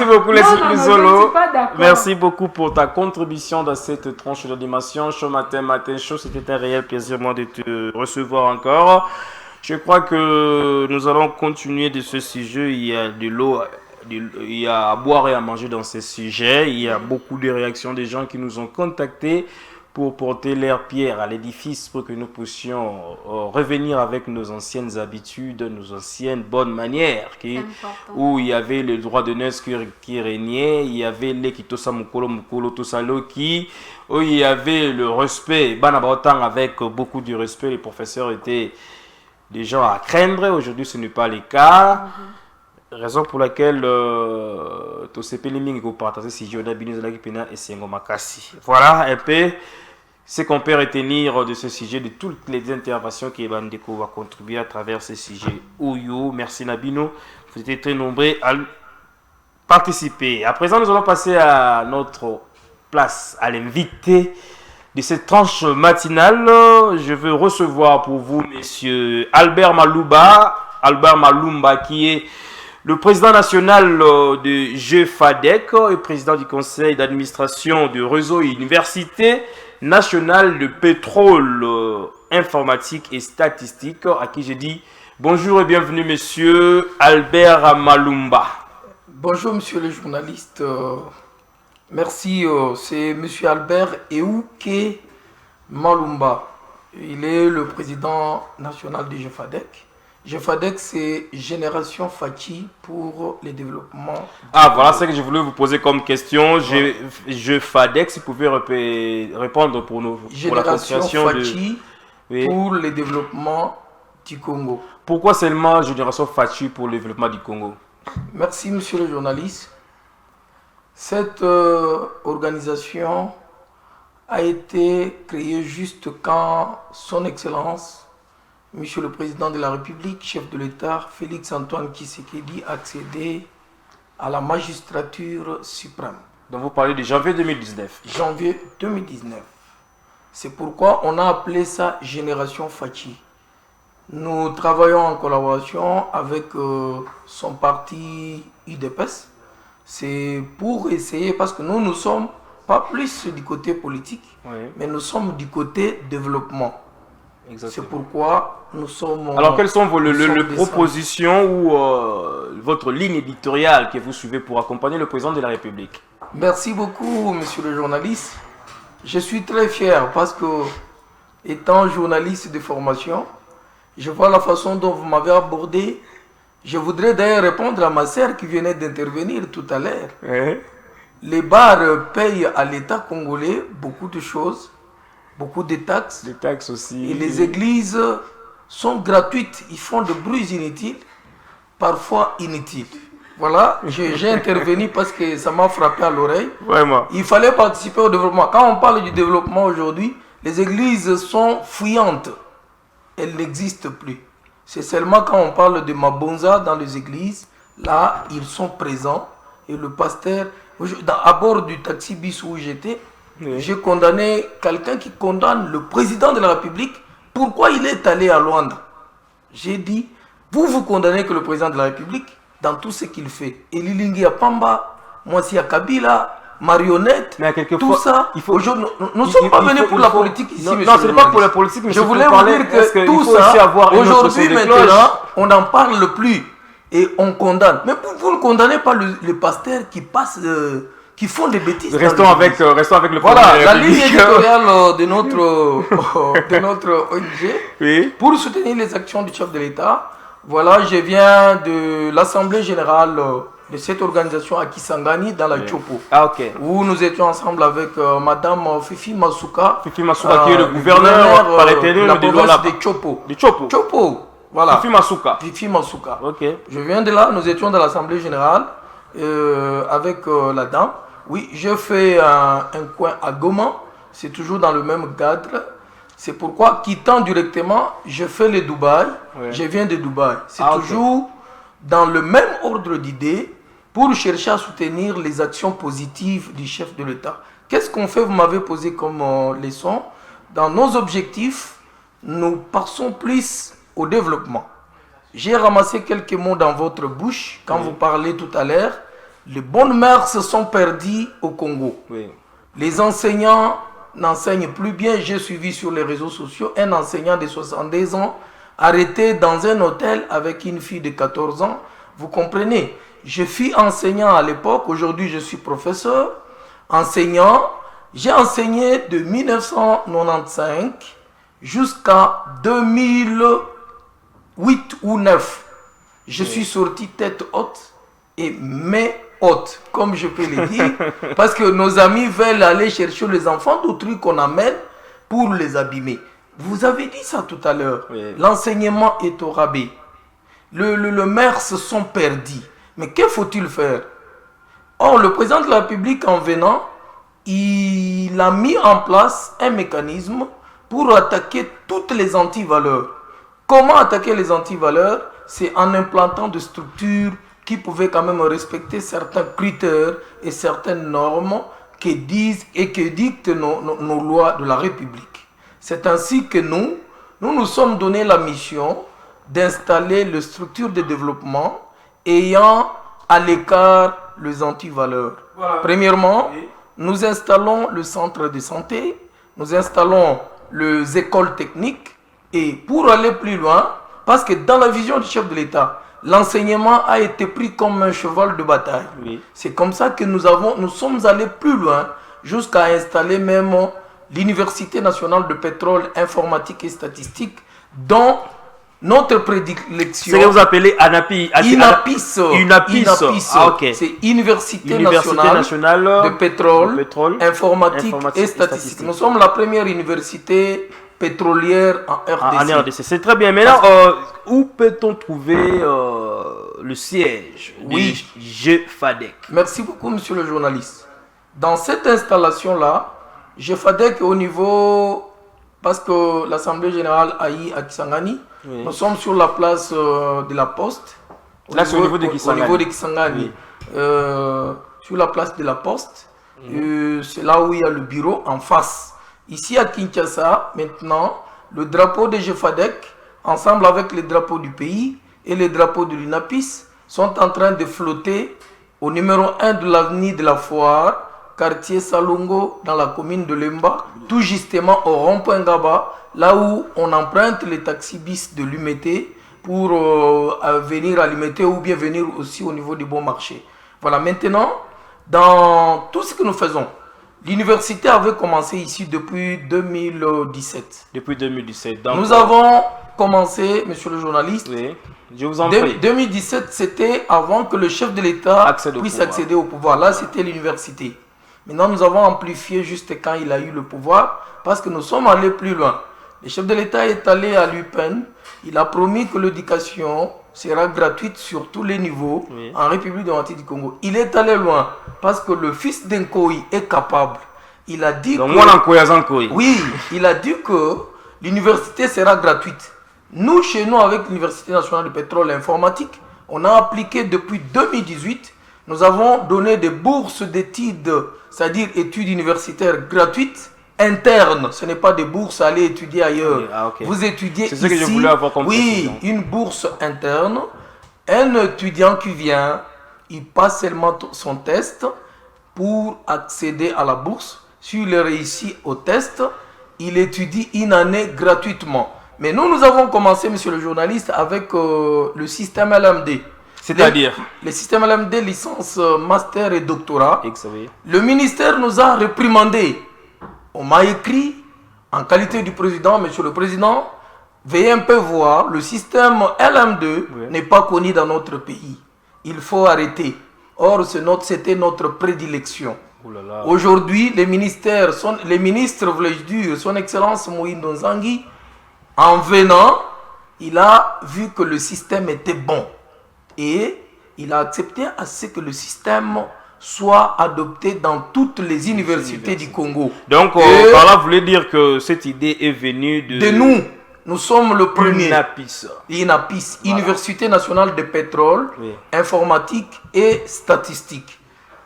beaucoup les Zolo. Merci beaucoup pour ta contribution dans cette tranche d'animation. Chaud matin chaud, c'était un réel plaisir moi de te recevoir encore. Je crois que nous allons continuer de ce sujet. Il y a de l'eau, il y a à boire et à manger dans ce sujet. Il y a beaucoup de réactions des gens qui nous ont contactés pour porter leur pierre à l'édifice pour que nous puissions revenir avec nos anciennes habitudes, nos anciennes bonnes manières, où il y avait le droit de noces qui régnait, il y avait l'équitosa mukolo tosaloki, où il y avait le respect, banabaotang avec beaucoup de respect, les professeurs étaient des gens à craindre, aujourd'hui ce n'est pas le cas. Raison pour laquelle voilà un peu ce qu'on peut retenir de ce sujet, de toutes les interventions qui vont contribuer à travers ce sujet. Oyo, merci Nabino, vous étiez très nombreux à participer. À présent, nous allons passer à notre place, à l'invité de cette tranche matinale. Je veux recevoir pour vous monsieur Albert Malumba, qui est le président national de GEFADEC et président du conseil d'administration du réseau Université nationale de pétrole, informatique et statistique, à qui je dis bonjour et bienvenue monsieur Albert Malumba. Bonjour monsieur le journaliste, merci, c'est monsieur Albert Eouké Malumba. Il est le président national du GEFADEC. GEFADEC, c'est Génération Fachi pour le développement. Ah, voilà ce que je voulais vous poser comme question. GEFADEC, si vous pouvez répondre pour nous. Génération Fachi pour le développement du Congo. Pourquoi seulement Génération Fachi pour le développement du Congo? Merci, monsieur le journaliste. Cette organisation a été créée juste quand son Excellence Monsieur le Président de la République, chef de l'État, Félix Antoine Tshisekedi, accédé à la magistrature suprême. Donc vous parlez de janvier 2019. Janvier 2019. C'est pourquoi on a appelé ça Génération Fachi. Nous travaillons en collaboration avec son parti UDPS. C'est pour essayer, parce que nous ne sommes pas plus du côté politique, mais nous sommes du côté développement. C'est pourquoi nous sommes... Alors, quelles sont vos propositions ou votre ligne éditoriale que vous suivez pour accompagner le président de la République? Merci beaucoup, monsieur le journaliste. Je suis très fier parce que, étant journaliste de formation, je vois la façon dont vous m'avez abordé. Je voudrais d'ailleurs répondre à ma sœur qui venait d'intervenir tout à l'heure. Les bars payent à l'État congolais beaucoup de choses. Beaucoup de taxes. Des taxes aussi. Et les églises sont gratuites. Ils font de bruits inutiles, parfois inutiles. Voilà, j'ai intervenu parce que ça m'a frappé à l'oreille. Vraiment. Il fallait participer au développement. Quand on parle du développement aujourd'hui, les églises sont fuyantes. Elles n'existent plus. C'est seulement quand on parle de Mabonza dans les églises, là, ils sont présents. Et le pasteur, à bord du taxi bis où j'étais, j'ai condamné quelqu'un qui condamne le président de la République. Pourquoi il est allé à Luanda? J'ai dit, vous condamnez que le président de la République dans tout ce qu'il fait. Elilingi à Pamba, Mwasi à Kabila, marionnette, mais tout ça. Nous ne sommes pas venus pour la politique ici, monsieur. Non, ce n'est pas pour la politique, mais je voulais vous dire que tout ça, aujourd'hui, maintenant, on n'en parle plus et on condamne. Mais vous ne condamnez pas les pasteurs qui passent, qui font des bêtises. Restons avec le voilà, la ligne éditoriale de notre ONG, oui, pour soutenir les actions du chef de l'État. Voilà, je viens de l'Assemblée générale de cette organisation à Kisangani dans la Chopo. Ah, ok. Où nous étions ensemble avec Madame Fifi Masuka. Fifi Masuka qui est le gouverneur par intérim de la province de Chopo. De Chopo. Chopo, voilà. Fifi Masuka. Fifi Masuka. Ok. Je viens de là, nous étions dans l'Assemblée générale avec la dame. Oui, je fais un coin à Goma. C'est toujours dans le même cadre. C'est pourquoi, quittant directement, je fais le Dubaï. Oui. Je viens de Dubaï. C'est toujours dans le même ordre d'idées pour chercher à soutenir les actions positives du chef de l'État. Qu'est-ce qu'on fait? Vous m'avez posé comme leçon. Dans nos objectifs, nous passons plus au développement. J'ai ramassé quelques mots dans votre bouche quand vous parlez tout à l'heure. Les bonnes mœurs se sont perdues au Congo. Oui. Les enseignants n'enseigne plus bien. J'ai suivi sur les réseaux sociaux un enseignant de 62 ans arrêté dans un hôtel avec une fille de 14 ans. Vous comprenez? Je fus enseignant à l'époque. Aujourd'hui, je suis professeur, enseignant. J'ai enseigné de 1995 jusqu'à 2008 ou 2009. Je suis sorti tête haute et main haute, comme je peux le dire, parce que nos amis veulent aller chercher les enfants d'autrui qu'on amène pour les abîmer. Vous avez dit ça tout à l'heure. Oui. L'enseignement est au rabais. Le maire se sont perdus. Mais que faut-il faire? Or, le président de la République, en venant, il a mis en place un mécanisme pour attaquer toutes les antivaleurs. Comment attaquer les antivaleurs? C'est en implantant des structures qui pouvaient quand même respecter certains critères et certaines normes que disent et que dictent nos lois de la République. C'est ainsi que nous sommes donné la mission d'installer les structures de développement ayant à l'écart les antivaleurs. Voilà. Premièrement, nous installons le centre de santé, nous installons les écoles techniques et pour aller plus loin, parce que dans la vision du chef de l'État, l'enseignement a été pris comme un cheval de bataille. Oui. C'est comme ça que nous sommes allés plus loin jusqu'à installer même l'Université nationale de pétrole, informatique et statistique, dont notre prédilection... C'est que vous appelez ANAPI. UNAPIS. Ah, okay. C'est Université nationale de pétrole, informatique et statistique. Nous sommes la première université pétrolière en RDC. C'est très bien. Maintenant, où peut-on trouver le siège du GEFADEC? Merci beaucoup, monsieur le journaliste. Dans cette installation-là, GEFADEC au niveau, parce que l'Assemblée générale Aïe à Kisangani, oui, nous sommes sur la place de la Poste. Là, c'est au niveau de Kisangani. Au niveau de Kisangani. Oui. Sur la place de la Poste. C'est là où il y a le bureau en face. Ici à Kinshasa, maintenant, le drapeau de GEFADEC, ensemble avec les drapeaux du pays et les drapeaux de l'UNAPIS, sont en train de flotter au numéro 1 de l'avenue de la Foire, quartier Salongo, dans la commune de Lemba, tout justement au rond-point Gaba, là où on emprunte les taxis bis de l'UMT pour venir à l'UMT ou bien venir aussi au niveau du bon marché. Voilà, maintenant, dans tout ce que nous faisons, l'université avait commencé ici depuis 2017. Depuis 2017. Donc, nous avons commencé, monsieur le journaliste. Oui, je vous en prie. 2017, c'était avant que le chef de l'État puisse accéder au pouvoir. Là, c'était l'université. Maintenant, nous avons amplifié juste quand il a eu le pouvoir parce que nous sommes allés plus loin. Le chef de l'État est allé à l'UPEN. Il a promis que l'éducation sera gratuite sur tous les niveaux en République démocratique du Congo. Il est allé loin parce que le fils d'Nkoyi est capable. Il a dit il a dit que l'université sera gratuite. Nous, chez nous, avec l'Université nationale de pétrole et informatique, on a appliqué depuis 2018. Nous avons donné des bourses d'études, c'est-à-dire études universitaires gratuites, internes. Ce n'est pas des bourses à aller étudier ailleurs. Vous étudiez ici. C'est ce que je voulais avoir comme précision. Une bourse interne. Un étudiant qui vient, il passe seulement son test pour accéder à la bourse. S'il réussit au test, il étudie une année gratuitement. Mais nous avons commencé, monsieur le journaliste, avec le système LMD. C'est-à-dire le système LMD, licence, master et doctorat. Excellent. Le ministère nous a réprimandé. On m'a écrit, en qualité du président, monsieur le président, veuillez un peu voir, le système LM2 n'est pas connu dans notre pays. Il faut arrêter. Or, c'était notre prédilection. Aujourd'hui, les ministres, voulais-je dire, son Excellence Moïse Nzangi, en venant, il a vu que le système était bon. Et il a accepté à ce que le système soit adopté dans toutes les universités du Congo. Donc, par là, vous voulez dire que cette idée est venue de nous. Nous sommes le premier. INAPIS. INAPIS, voilà. Université nationale de pétrole, informatique et statistique.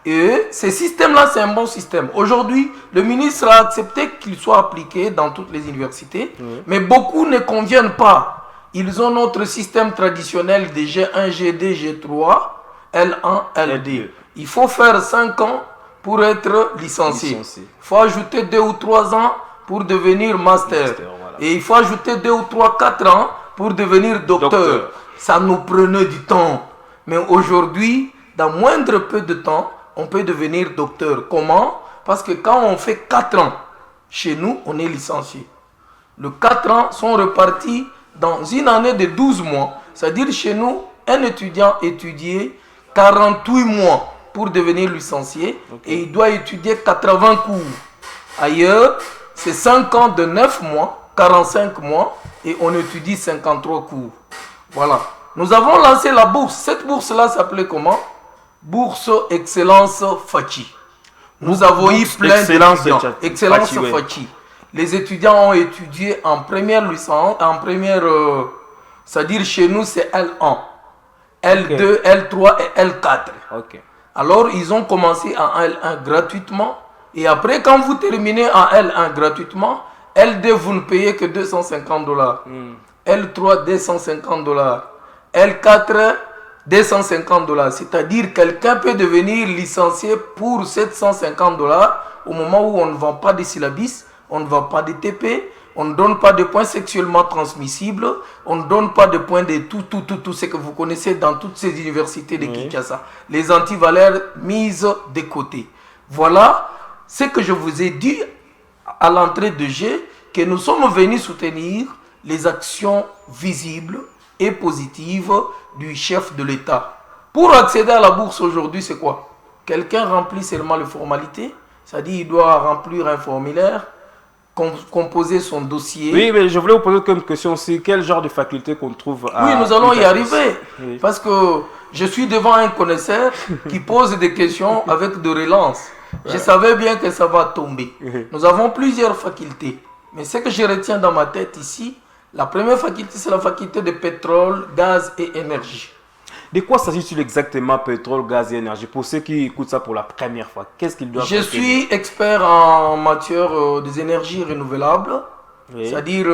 Et ce système-là, c'est un bon système. Aujourd'hui, le ministre a accepté qu'il soit appliqué dans toutes les universités, mais beaucoup ne conviennent pas. Ils ont notre système traditionnel de G1, G2, G3, L1, L2. Il faut faire 5 ans pour être licencié. Il faut ajouter 2 ou 3 ans pour devenir master. Voilà. Et il faut ajouter 2 ou 3, 4 ans pour devenir docteur. Ça nous prenait du temps. Mais aujourd'hui, dans moindre peu de temps, on peut devenir docteur. Comment? Parce que quand on fait 4 ans, chez nous, on est licencié. Les 4 ans sont repartis dans une année de 12 mois. C'est-à-dire chez nous, un étudiant étudiait 48 mois pour devenir licencié et il doit étudier 80 cours. Ailleurs, c'est 5 ans de 9 mois, 45 mois et on étudie 53 cours. Voilà. Nous avons lancé la bourse. Cette bourse-là s'appelait comment? Bourse Excellence Fachi. Nous avons eu plein d'étudiants. Excellence Fachi. Les étudiants ont étudié en première licence, c'est-à-dire chez nous c'est L1, L2, L3 et L4. Alors ils ont commencé en L1 gratuitement et après quand vous terminez en L1 gratuitement, L2 vous ne payez que $250, L3 $250, L4 $250. C'est-à-dire quelqu'un peut devenir licencié pour $750 au moment où on ne vend pas de syllabus. On ne vend pas de TP, on ne donne pas de points sexuellement transmissibles, on ne donne pas de points de tout ce que vous connaissez dans toutes ces universités de Kinshasa. Les antivaleurs mises de côté. Voilà ce que je vous ai dit à l'entrée de G, que nous sommes venus soutenir les actions visibles et positives du chef de l'État. Pour accéder à la bourse aujourd'hui, c'est quoi? Quelqu'un remplit seulement les formalités, c'est-à-dire il doit remplir un formulaire, composer son dossier. Oui, mais je voulais vous poser comme question aussi, quel genre de faculté qu'on trouve à... Oui, nous allons y arriver. Oui. Parce que je suis devant un connaisseur qui pose des questions avec de relance. Je savais bien que ça va tomber. Nous avons plusieurs facultés. Mais ce que je retiens dans ma tête ici, la première faculté, c'est la faculté de pétrole, gaz et énergie. De quoi s'agit-il exactement, pétrole, gaz et énergie? Pour ceux qui écoutent ça pour la première fois, qu'est-ce qu'ils doivent faire? Je suis expert en matière des énergies renouvelables. C'est-à-dire,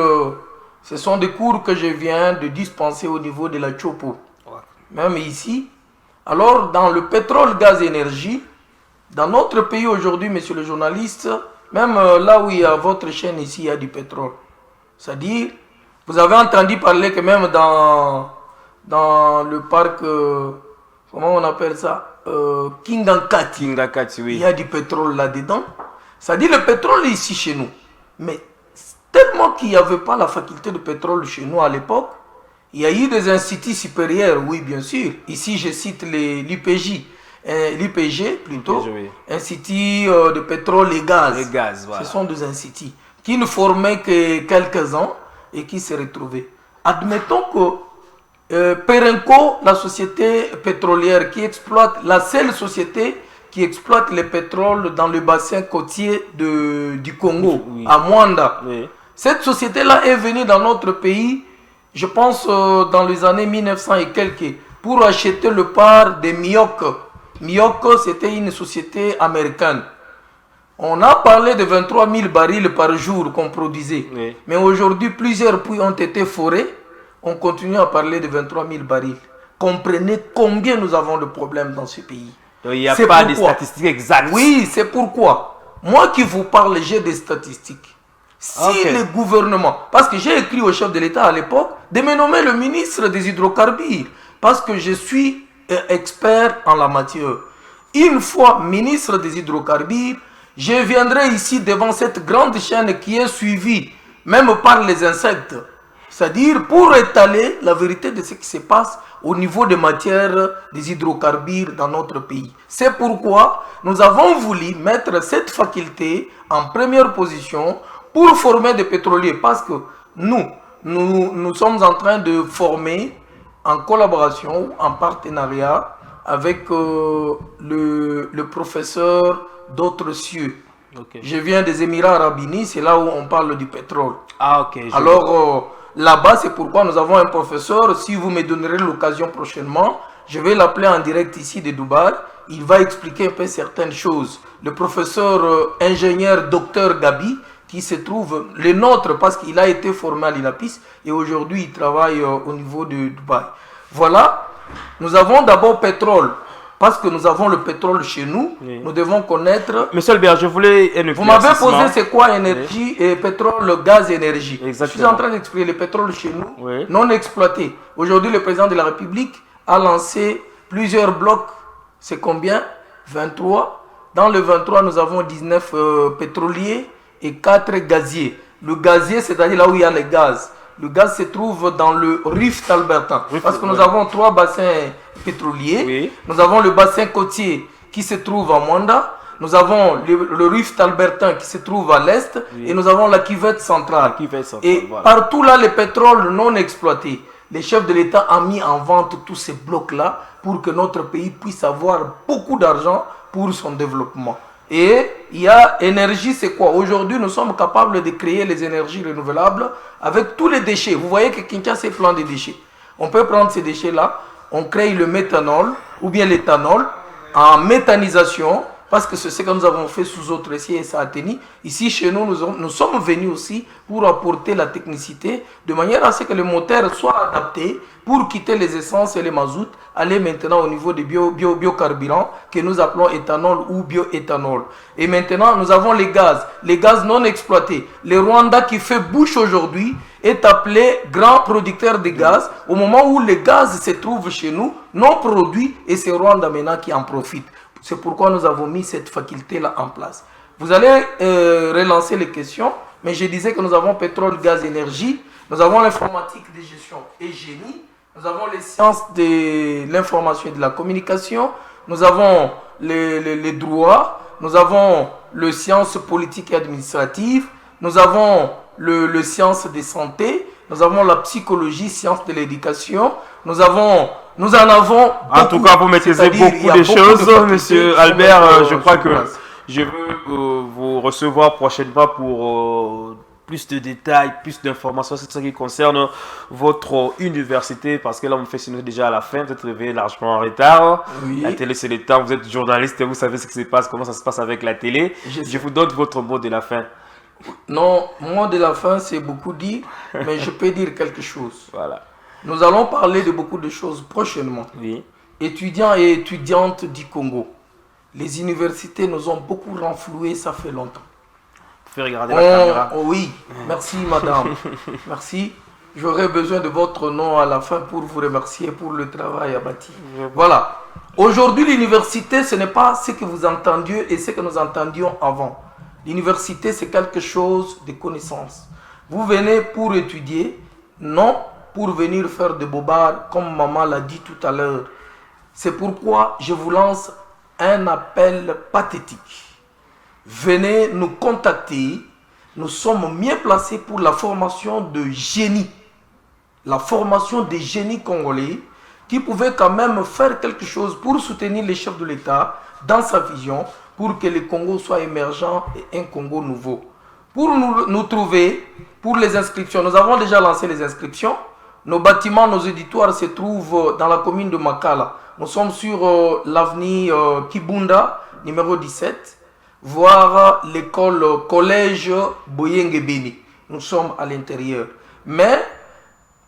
ce sont des cours que je viens de dispenser au niveau de la Chopo. Même ici. Alors, dans le pétrole, gaz et énergie, dans notre pays aujourd'hui, monsieur le journaliste, même là où il y a votre chaîne ici, il y a du pétrole. C'est-à-dire, vous avez entendu parler que même dans le parc, comment on appelle ça, Kingankati, oui. Il y a du pétrole là-dedans. C'est-à-dire le pétrole est ici chez nous. Mais tellement qu'il n'y avait pas la faculté de pétrole chez nous à l'époque, il y a eu des instituts supérieurs, oui bien sûr. Ici je cite l'IPG, l'IPG plutôt, oui. Institut de pétrole et gaz. Les gaz, voilà. Ce sont des instituts qui ne formaient que quelques ans et qui se retrouvaient. Admettons que Perenco, la société pétrolière qui exploite, la seule société qui exploite le pétrole dans le bassin côtier du Congo, oui. À Mwanda. Oui. Cette société-là est venue dans notre pays, je pense dans les années 1900 et quelques, pour acheter le part de Miyok. Miyok, c'était une société américaine. On a parlé de 23 000 barils par jour qu'on produisait. Oui. Mais aujourd'hui, plusieurs puits ont été forés. On continue à parler de 23 000 barils. Comprenez combien nous avons de problèmes dans ce pays. Donc, il n'y a pas de statistiques exactes. Oui, c'est pourquoi. Moi qui vous parle, j'ai des statistiques. Si le gouvernement, parce que j'ai écrit au chef de l'État à l'époque, de me nommer le ministre des hydrocarbures, parce que je suis expert en la matière. Une fois ministre des hydrocarbures, je viendrai ici devant cette grande chaîne qui est suivie, même par les insectes. C'est-à-dire pour étaler la vérité de ce qui se passe au niveau des matières des hydrocarbures dans notre pays. C'est pourquoi nous avons voulu mettre cette faculté en première position pour former des pétroliers. Parce que nous sommes en train de former en collaboration, en partenariat avec le professeur d'autres cieux. Je viens des Émirats Arabes Unis, c'est là où on parle du pétrole. Alors là-bas, c'est pourquoi nous avons un professeur. Si vous me donnerez l'occasion prochainement, je vais l'appeler en direct ici de Dubaï. Il va expliquer un peu certaines choses. Le professeur ingénieur docteur Gabi, qui se trouve le nôtre parce qu'il a été formé à l'INAPIS et aujourd'hui il travaille au niveau de Dubaï. Voilà, nous avons d'abord pétrole. Parce que nous avons le pétrole chez nous, nous devons connaître... Monsieur Albert, je voulais... Vous m'avez posé c'est quoi énergie et pétrole, gaz, énergie. Exactement. Je suis en train d'expliquer le pétrole chez nous, non exploité. Aujourd'hui, le président de la République a lancé plusieurs blocs. C'est combien? 23. Dans le 23, nous avons 19 pétroliers et 4 gaziers. Le gazier, c'est-à-dire là où il y a les gaz. Le gaz se trouve dans le Rift Albertain. Parce que nous avons 3 bassins pétroliers. Nous avons le bassin côtier qui se trouve à Mwanda. Nous avons le Rift Albertain qui se trouve à l'est. Et nous avons la cuvette centrale. Et partout là, les pétroles non exploités. Les chefs de l'État ont mis en vente tous ces blocs-là pour que notre pays puisse avoir beaucoup d'argent pour son développement. Et il y a énergie, c'est quoi? Aujourd'hui, nous sommes capables de créer les énergies renouvelables avec tous les déchets. Vous voyez que Kinshasa est plein de déchets. On peut prendre ces déchets-là, on crée le méthanol ou bien l'éthanol en méthanisation, parce que c'est ce que nous avons fait sous autres ici et ça a tenu. Ici, chez nous, nous sommes venus aussi pour apporter la technicité de manière à ce que le moteur soit adapté pour quitter les essences et les mazout, aller maintenant au niveau des biocarburants que nous appelons éthanol ou bioéthanol. Et maintenant, nous avons les gaz non exploités. Le Rwanda qui fait bouche aujourd'hui est appelé grand producteur de gaz au moment où les gaz se trouvent chez nous, non produits, et c'est Rwanda maintenant qui en profite. C'est pourquoi nous avons mis cette faculté-là en place. Vous allez relancer les questions, mais je disais que nous avons pétrole, gaz, énergie, nous avons l'informatique de gestion et génie, nous avons les sciences de l'information et de la communication, nous avons les droits, nous avons les sciences politiques et administratives, nous avons les sciences de santé, nous avons la psychologie, sciences de l'éducation, nous en avons beaucoup. En tout cas, vous maîtrisez beaucoup de choses, monsieur Albert. Je crois que je veux vous recevoir prochainement pour plus de détails, plus d'informations sur ce qui concerne votre université, parce que là, on me fait signer déjà à la fin, vous êtes réveillé largement en retard. La télé, c'est le temps, vous êtes journaliste et vous savez ce qui se passe, comment ça se passe avec la télé. Je vous donne votre mot de la fin. Non, mot de la fin, c'est beaucoup dit, mais je peux dire quelque chose. Voilà. Nous allons parler de beaucoup de choses prochainement. Étudiants et étudiantes du Congo, les universités nous ont beaucoup renfloués, ça fait longtemps. Vous pouvez regarder la caméra. Oui, merci madame. Merci. J'aurai besoin de votre nom à la fin pour vous remercier pour le travail abattu. Voilà. Aujourd'hui, l'université, ce n'est pas ce que vous entendiez et ce que nous entendions avant. L'université, c'est quelque chose de connaissance. Vous venez pour étudier, non pour venir faire des bobards, comme maman l'a dit tout à l'heure. C'est pourquoi je vous lance un appel pathétique. Venez nous contacter. Nous sommes mieux placés pour la formation de génie. La formation des génies congolais qui pouvaient quand même faire quelque chose pour soutenir les chefs de l'État dans sa vision, pour que le Congo soit émergent et un Congo nouveau. Pour nous trouver, pour les inscriptions, nous avons déjà lancé les inscriptions. Nos bâtiments, nos éditoires se trouvent dans la commune de Makala. Nous sommes sur l'avenue Kibunda, numéro 17, voire l'école collège Boyenge Beni. Nous sommes à l'intérieur. Mais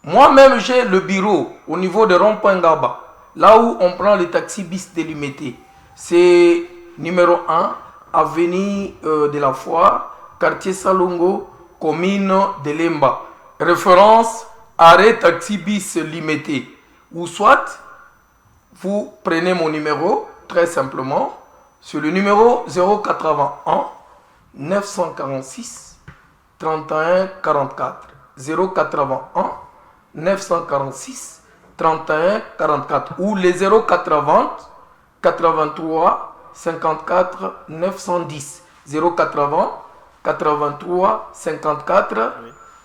moi-même, j'ai le bureau au niveau de Rond-Point Ngaba, là où on prend les taxis bis délimité. C'est numéro 1, avenue de la Foire, quartier Salongo, commune de Lemba. Référence, arrêt taxi bis limité. Ou soit, vous prenez mon numéro, très simplement, sur le numéro 081 946 31 44. 081 946 31 44 ou les 080 83 54 910. 080 83 54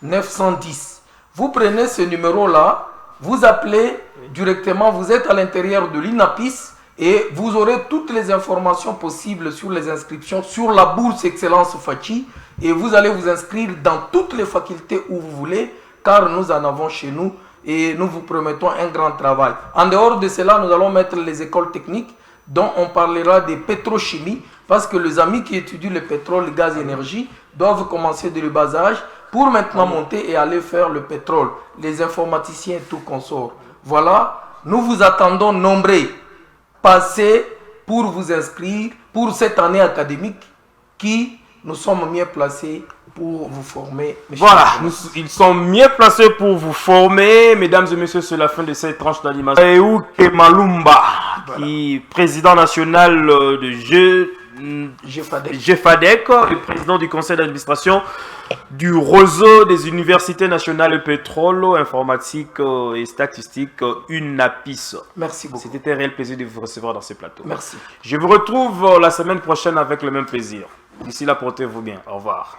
910. Vous prenez ce numéro-là, vous appelez directement, vous êtes à l'intérieur de l'INAPIS et vous aurez toutes les informations possibles sur les inscriptions, sur la bourse Excellence Fachi, et vous allez vous inscrire dans toutes les facultés où vous voulez, car nous en avons chez nous et nous vous promettons un grand travail. En dehors de cela, nous allons mettre les écoles techniques dont on parlera de pétrochimie, parce que les amis qui étudient le pétrole, le gaz et l'énergie doivent commencer dès le bas âge pour maintenant monter et aller faire le pétrole, les informaticiens et tout consort. Voilà, nous vous attendons nombreux. Passez pour vous inscrire pour cette année académique qui nous sommes mieux placés pour vous former. Voilà, ils sont mieux placés pour vous former. Mesdames et messieurs, c'est la fin de cette tranche d'animation. Eouke Malumba, qui est président national de GEFADEC, le président du conseil d'administration du réseau des universités nationales de pétrole, informatique et statistique, UNAPIS. Merci beaucoup. C'était un réel plaisir de vous recevoir dans ce plateau. Merci. Je vous retrouve la semaine prochaine avec le même plaisir. D'ici là, portez-vous bien. Au revoir.